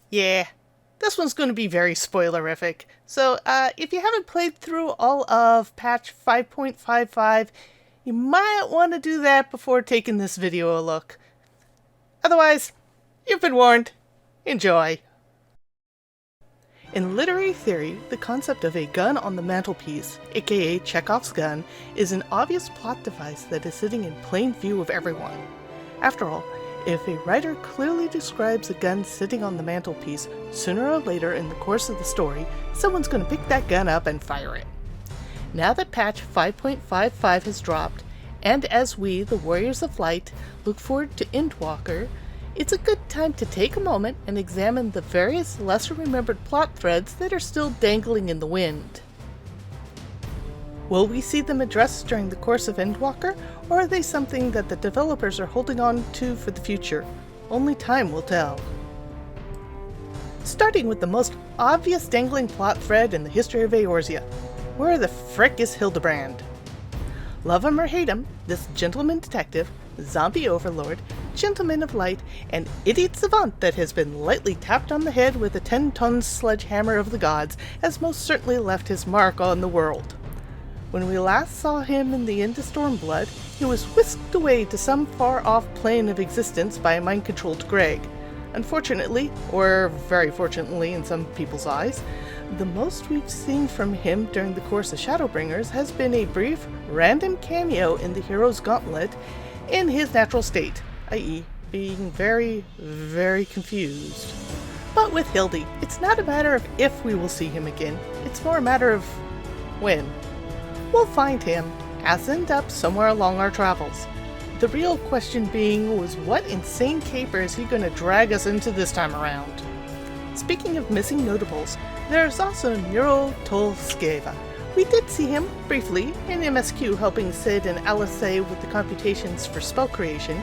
Yeah, this one's going to be very spoilerific. So, if you haven't played through all of patch 5.55, you might want to do that before taking this video a look. Otherwise, you've been warned. Enjoy. In literary theory, the concept of a gun on the mantelpiece, aka Chekhov's gun, is an obvious plot device that is sitting in plain view of everyone. After all, if a writer clearly describes a gun sitting on the mantelpiece, sooner or later in the course of the story, someone's going to pick that gun up and fire it. Now that patch 5.55 has dropped, and as we, the Warriors of Light, look forward to Endwalker, it's a good time to take a moment and examine the various lesser-remembered plot threads that are still dangling in the wind. Will we see them addressed during the course of Endwalker, or are they something that the developers are holding on to for the future? Only time will tell. Starting with the most obvious dangling plot thread in the history of Eorzea. Where the frick is Hildebrand? Love him or hate him, this gentleman detective, zombie overlord, gentleman of light, and idiot savant that has been lightly tapped on the head with a 10-ton sledgehammer of the gods has most certainly left his mark on the world. When we last saw him in the End of Stormblood, he was whisked away to some far-off plane of existence by a mind-controlled Greg. Unfortunately, or very fortunately in some people's eyes, the most we've seen from him during the course of Shadowbringers has been a brief, random cameo in the Hero's Gauntlet in his natural state, i.e. being very, very confused. But with Hildy, it's not a matter of if we will see him again, it's more a matter of when. We'll find him, as end up somewhere along our travels. The real question being was what insane caper is he going to drag us into this time around? Speaking of missing notables, there's also Nero Tolskeva. We did see him, briefly, in MSQ helping Sid and Alice with the computations for spell creation,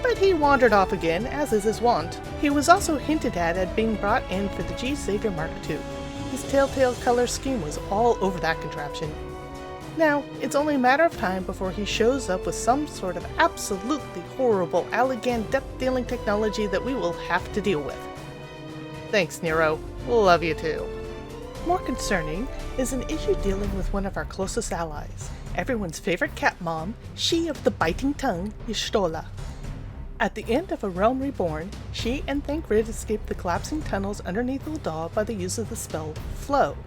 but he wandered off again, as is his wont. He was also hinted at being brought in for the G-Savior Mark II. His telltale color scheme was all over that contraption. Now, it's only a matter of time before he shows up with some sort of absolutely horrible Allegan death-dealing technology that we will have to deal with. Thanks, Nero. Love you too. More concerning is an issue dealing with one of our closest allies, everyone's favorite cat mom, she of the biting tongue, Y'shtola. At the end of A Realm Reborn, she and Thancred escape the collapsing tunnels underneath Ul'dah by the use of the spell Flow,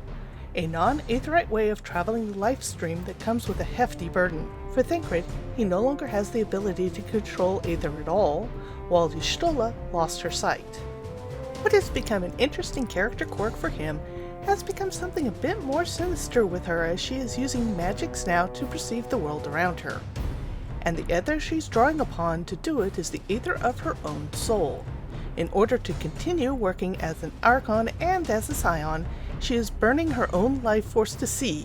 a non-aetherite way of traveling the life stream that comes with a hefty burden. For Thancred, he no longer has the ability to control Aether at all, while Y'shtola lost her sight. What has become an interesting character quirk for him has become something a bit more sinister with her as she is using magics now to perceive the world around her. And the ether she's drawing upon to do it is the aether of her own soul. In order to continue working as an Archon and as a Scion, she is burning her own life force to see.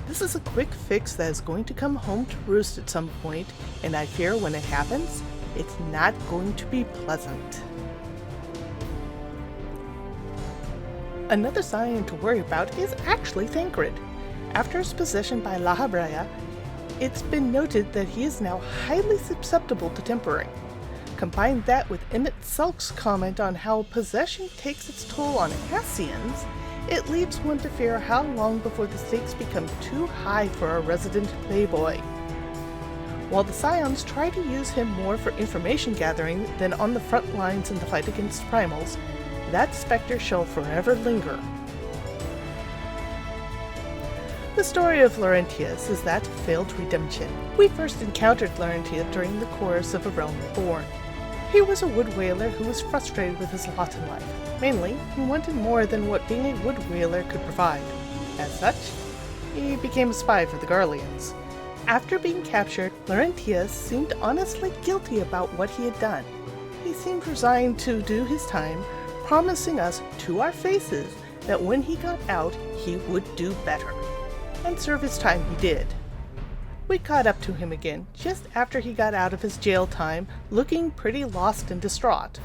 This is a quick fix that is going to come home to roost at some point, and I fear when it happens, it's not going to be pleasant. Another Scion to worry about is actually Thancred. After his possession by Lahabrea, it's been noted that he is now highly susceptible to tempering. Combine that with Emmett Selk's comment on how possession takes its toll on Hessians, it leaves one to fear how long before the stakes become too high for a resident playboy. While the Scions try to use him more for information gathering than on the front lines in the fight against primals, that specter shall forever linger. The story of Laurentius is that of failed redemption. We first encountered Laurentius during the course of A Realm Reborn. He was a wood whaler who was frustrated with his lot in life. Mainly, he wanted more than what being a wood whaler could provide. As such, he became a spy for the Garleans. After being captured, Laurentius seemed honestly guilty about what he had done. He seemed resigned to do his time, promising us to our faces that when he got out, he would do better. And serve his time he did. We caught up to him again just after he got out of his jail time, looking pretty lost and distraught.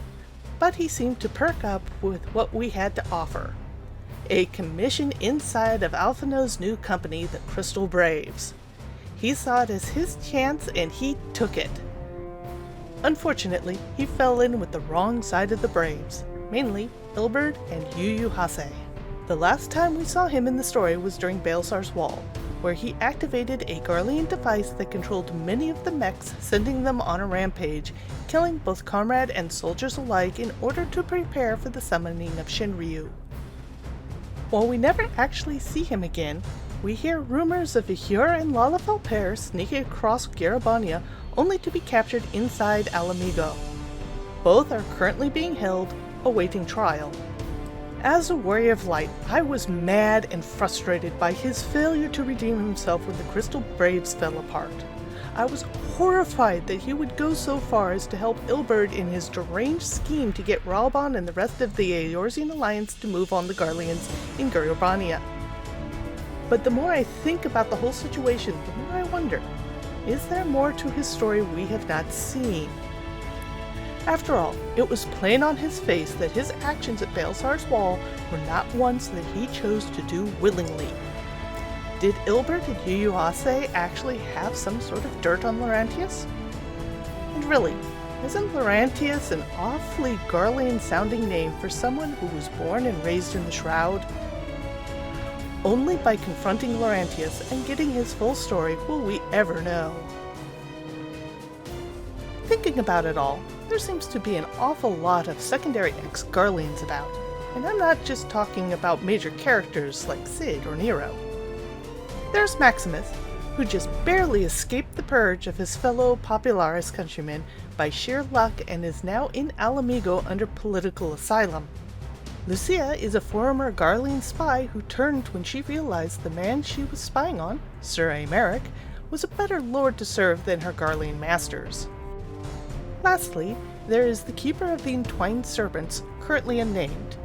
But he seemed to perk up with what we had to offer. A commission inside of Alphino's new company, the Crystal Braves. He saw it as his chance and he took it. Unfortunately, he fell in with the wrong side of the Braves. mainly Ilberd and Yu Hase. The last time we saw him in the story was during Baelsar's Wall, where he activated a Garlean device that controlled many of the mechs, sending them on a rampage, killing both comrade and soldiers alike in order to prepare for the summoning of Shinryu. While we never actually see him again, we hear rumors of a Hyur and Lalafell pair sneaking across Garabania only to be captured inside Alamigo. Both are currently being held, awaiting trial. As a warrior of light, I was mad and frustrated by his failure to redeem himself when the Crystal Braves fell apart. I was horrified that he would go so far as to help Ilberd in his deranged scheme to get Ralban and the rest of the Eorzean Alliance to move on the Garleans in Garabania. But the more I think about the whole situation, the more I wonder, is there more to his story we have not seen? After all, it was plain on his face that his actions at Baelsar's Wall were not ones that he chose to do willingly. Did Ilberd and Yu Hase actually have some sort of dirt on Laurentius? And really, isn't Laurentius an awfully Garlean-sounding name for someone who was born and raised in the Shroud? Only by confronting Laurentius and getting his full story will we ever know. Thinking about it all, there seems to be an awful lot of secondary ex-Garleans about, and I'm not just talking about major characters like Cid or Nero. There's Maximus, who just barely escaped the purge of his fellow Popularis countrymen by sheer luck and is now in Alamigo under political asylum. Lucia is a former Garlean spy who turned when she realized the man she was spying on, Sir Aymeric, was a better lord to serve than her Garlean masters. Lastly, there is the Keeper of the Entwined Serpents, currently unnamed,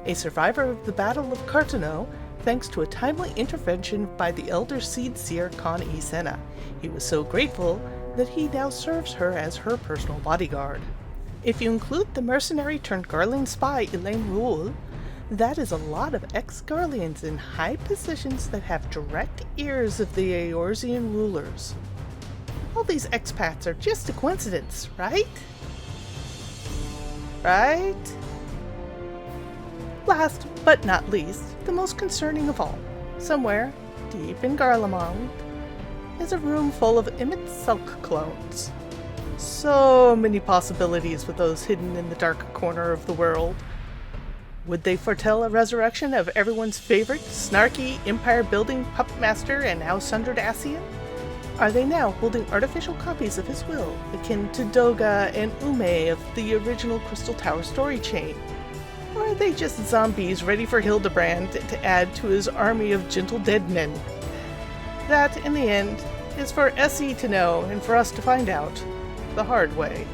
a survivor of the Battle of Cartano, thanks to a timely intervention by the elder Seed Seer Khan E. Senna. He was so grateful that he now serves her as her personal bodyguard. If you include the mercenary turned Garlean spy Elaine Rule, that is a lot of ex-Garleans in high positions that have direct ears of the Eorzean rulers. All these expats are just a coincidence, right? Right? Last but not least, the most concerning of all, somewhere deep in Garlemald, is a room full of Emmett Selk clones. So many possibilities with those hidden in the dark corner of the world. Would they foretell a resurrection of everyone's favorite, snarky, empire-building puppet master and now sundered Ascian? Are they now holding artificial copies of his will, akin to Doga and Ume of the original Crystal Tower story chain? Or are they just zombies ready for Hildebrand to add to his army of gentle dead men? That, in the end, is for SE to know and for us to find out the hard way.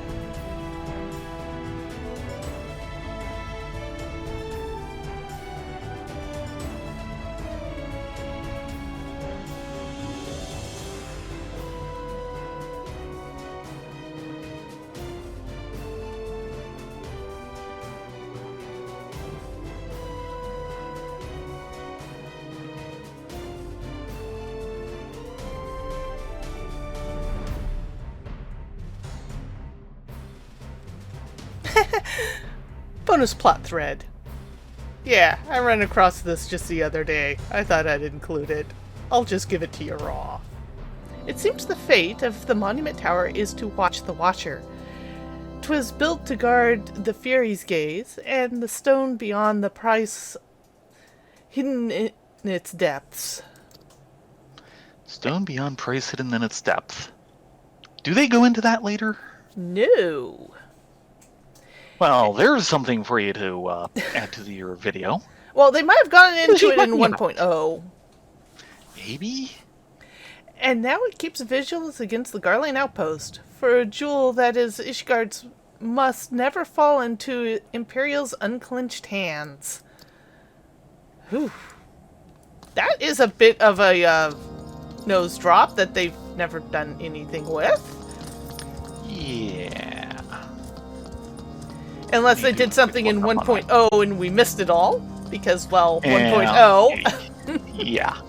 Bonus plot thread. Yeah, I ran across this just the other day. I thought I'd include it. I'll just give it to you raw. It seems the fate of the Monument Tower is to watch the Watcher. 'Twas built to guard the Fury's gaze, and the stone beyond the price hidden in its depths. Stone beyond price hidden in its depth. Do they go into that later? No. Well, there's something for you to add to your video. Well, they might have gone into it in 1.0. Maybe? And now it keeps vigils against the Garlean outpost, for a jewel that is Ishgard's must never fall into Imperial's unclenched hands. Whew. That is a bit of a nose drop that they've never done anything with. Yeah. Unless they did something in 1.0 and we missed it all. Because, well, 1.0... Yeah.